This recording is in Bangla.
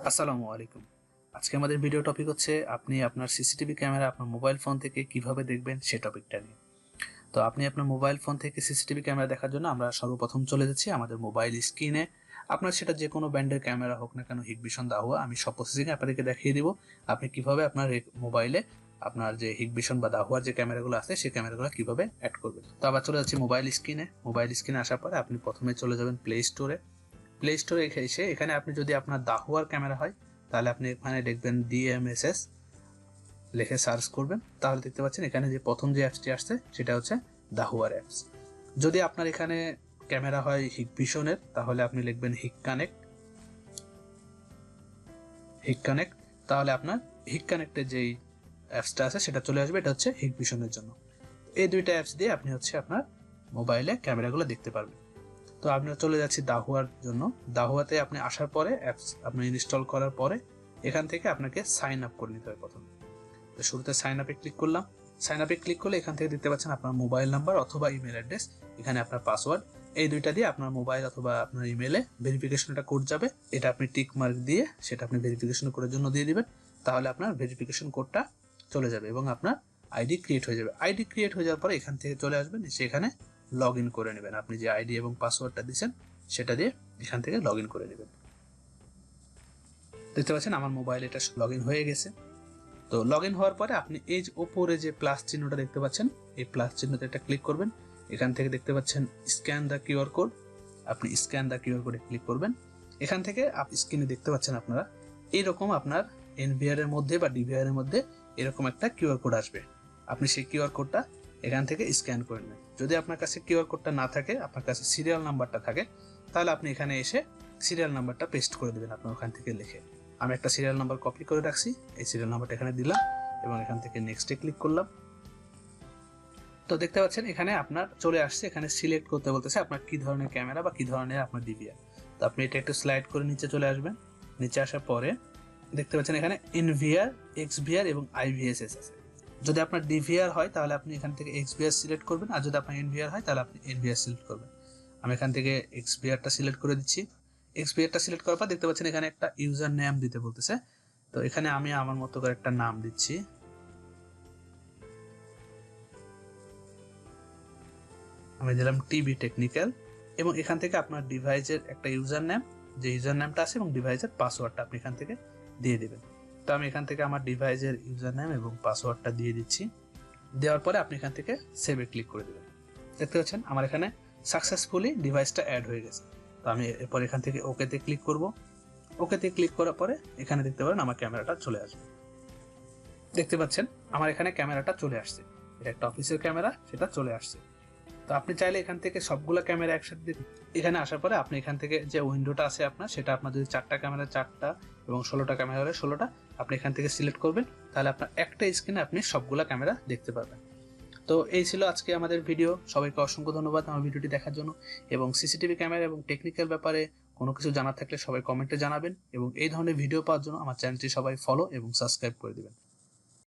আসসালামু আলাইকুম। আজকে আমাদের ভিডিও টপিক হচ্ছে আপনি আপনার সিসিটিভি ক্যামেরা আপনার মোবাইল ফোন থেকে কিভাবে দেখবেন সে টপিকটা নিয়ে। তো আপনি আপনার মোবাইল ফোন থেকে সিসিটিভি ক্যামেরা দেখার জন্য আমরা সর্বপ্রথম চলে যাচ্ছি আমাদের মোবাইল স্ক্রিনে। আপনার সেটা যে কোনো ব্র্যান্ডের ক্যামেরা হোক না কেন, হিকভিশন, দাহুয়া, আমি সব প্রসেসিং আপনাদেরকে দেখিয়ে দিব আপনি কিভাবে আপনার মোবাইলে আপনার যে হিকভিশন বা দাহুয়ার যে ক্যামেরাগুলো আছে সেই ক্যামেরাগুলো কিভাবে অ্যাড করবেন। তো আবার চলে যাচ্ছি মোবাইল স্ক্রিনে। মোবাইল স্ক্রিনে আসার পরে আপনি প্রথমে চলে যাবেন প্লে স্টোরে। প্লে স্টোরে এসে এখানে আপনি যদি আপনার দাহুয়ার ক্যামেরা হয় তাহলে আপনি এখানে লিখবেন DMSS, লিখে সার্চ করবেন, তাহলে দেখতে পাচ্ছেন এখানে যে প্রথম যে অ্যাপসটি আসছে সেটা হচ্ছে দাহুয়ার অ্যাপস। যদি আপনার এখানে ক্যামেরা হয় হিকভিশনের তাহলে আপনি লিখবেন হিক কানেক্ট, তাহলে আপনার হিক কানেক্টের যেই অ্যাপসটা আছে সেটা চলে আসবে। এটা হচ্ছে হিকভিশনের জন্য। এই দুইটা অ্যাপস দিয়ে আপনি হচ্ছে আপনার মোবাইলে ক্যামেরাগুলো দেখতে পারবেন। তো আমরা চলে যাচ্ছি দাহুয়ার জন্য। দাহুয়াতে আপনি আসার পরে অ্যাপস আপনি ইনস্টল করার পরে এখান থেকে আপনাকে সাইন আপ করে নিতে হবে প্রথমে। তো শুরুতে সাইন আপে ক্লিক করলাম। সাইন আপে ক্লিক করলে এখান থেকে দেখতে পাচ্ছেন আপনার মোবাইল নাম্বার অথবা ইমেল অ্যাড্রেস, এখানে আপনার পাসওয়ার্ড, এই দুইটা দিয়ে আপনার মোবাইল অথবা আপনার ইমেলে ভেরিফিকেশনটা কোড যাবে। এটা আপনি টিক মার্ক দিয়ে সেটা আপনি ভেরিফিকেশন কোডের জন্য দিয়ে দিবেন। তাহলে আপনার ভেরিফিকেশন কোডটা চলে যাবে এবং আপনার আইডি ক্রিয়েট হয়ে যাবে। আইডি ক্রিয়েট হয়ে যাওয়ার পরে এখান থেকে চলে আসবেন, সেখানে লগ ইন করে নেবেন। আপনি যে আইডি এবং পাসওয়ার্ডটা দিয়েছেন সেটা দিয়ে এখান থেকে লগ ইন করে নেবেন। দেখতে পাচ্ছেন আমার মোবাইল এটা লগ ইন হয়ে গেছে। তো লগ ইন হওয়ার পরে আপনি এই যে ওপরে যে প্লাস চিহ্নটা দেখতে পাচ্ছেন, এই প্লাস চিহ্নতে একটা ক্লিক করবেন। এখান থেকে দেখতে পাচ্ছেন স্ক্যান দ্য কিউআর কোড, আপনি স্ক্যান দ্য কিউআর কোডে ক্লিক করবেন। এখান থেকে স্ক্রিনে দেখতে পাচ্ছেন আপনারা এইরকম আপনার এনভিআর এর মধ্যে বা ডিভিআর এর মধ্যে এরকম একটা কিউআর কোড আসবে। আপনি সেই কিউআর কোডটা এখান থেকে স্ক্যান করে নেবেন। যদি আপনার কাছে কিউআর কোডটা না থাকে, আপনার কাছে সিরিয়াল নাম্বারটা থাকে, তাহলে আপনি এখানে এসে সিরিয়াল নাম্বারটা পেস্ট করে দেবেন আপনার ওখান থেকে লিখে। আমি একটা সিরিয়াল নাম্বার কপি করে রাখছি, এই সিরিয়াল নাম্বারটা এখানে দিলাম এবং এখান থেকে নেক্সটে ক্লিক করলাম। তো দেখতে পাচ্ছেন এখানে আপনার চলে আসছে, এখানে সিলেক্ট করতে বলতেছে আপনার কি ধরনের ক্যামেরা বা কি ধরনের আপনার ডিভিআর। তো আপনি এটা একটু স্লাইড করে নিচে চলে আসবেন। নিচে আসার পরে দেখতে পাচ্ছেন এখানে এনভিআর, এক্সভিআর এবং আইভিএসএস আছে। যদি আপনার ডিভিআর হয় তাহলে আপনি এখান থেকে এক্সভিআর সিলেক্ট করবেন, আর যদি আপনার এনভিআর হয় তাহলে আপনি এনভিআর সিলেক্ট করবেন। আমি এখান থেকে এক্সভিআরটা সিলেক্ট করে দিচ্ছি। এক্সভিআরটা সিলেক্ট করার পর দেখতে পাচ্ছেন এখানে একটা ইউজার নেম দিতে বলতেছে। তো এখানে আমি আমার মতো করে একটা নাম দিচ্ছি। আমি দিলাম টিভি টেকনিক্যাল এবং এখান থেকে আপনার ডিভাইসের একটা ইউজার নেম, যে ইউজার নেমটা আছে এবং ডিভাইসের পাসওয়ার্ডটা আপনি এখান থেকে দিয়ে দেবেন। তো আমি এখান থেকে আমার ডিভাইসের ইউজার নেম এবং পাসওয়ার্ডটা দিয়ে দিচ্ছি। দেওয়ার পরে আপনি এখান থেকে সেভে ক্লিক করে দেবেন। দেখতে পাচ্ছেন আমার এখানে সাকসেসফুলি ডিভাইসটা অ্যাড হয়ে গেছে। তো আমি এরপর এখান থেকে ওকেতে ক্লিক করব। ওকেতে ক্লিক করার পরে এখানে দেখতে পারেন আমার ক্যামেরাটা চলে আসবে। দেখতে পাচ্ছেন আমার এখানে ক্যামেরাটা চলে আসছে। এটা একটা অফিসের ক্যামেরা, সেটা চলে আসছে। তো আপনি চাইলে এখান থেকে সবগুলো ক্যামেরা একসাথে দিন। এখানে আসার পরে আপনি এখান থেকে যে উইন্ডোটা আছে আপনার, সেটা আপনার যদি 4টা ক্যামেরা 4টা এবং 16টা ক্যামেরা হলে 16টা আপনি এখান থেকে সিলেক্ট করবেন। তাহলে আপনার একটা স্ক্রিনে আপনি সবগুলো ক্যামেরা দেখতে পাবেন। তো এই ছিল আজকে আমাদের ভিডিও। সবাইকে অসংখ্য ধন্যবাদ আমার ভিডিওটি দেখার জন্য। এবং সিসিটিভি ক্যামেরা এবং টেকনিক্যাল ব্যাপারে কোনো কিছু জানার থাকলে সবাই কমেন্টে জানাবেন এবং এই ধরনের ভিডিও পাওয়ার জন্য আমার চ্যানেলটি সবাই ফলো এবং সাবস্ক্রাইব করে দিবেন।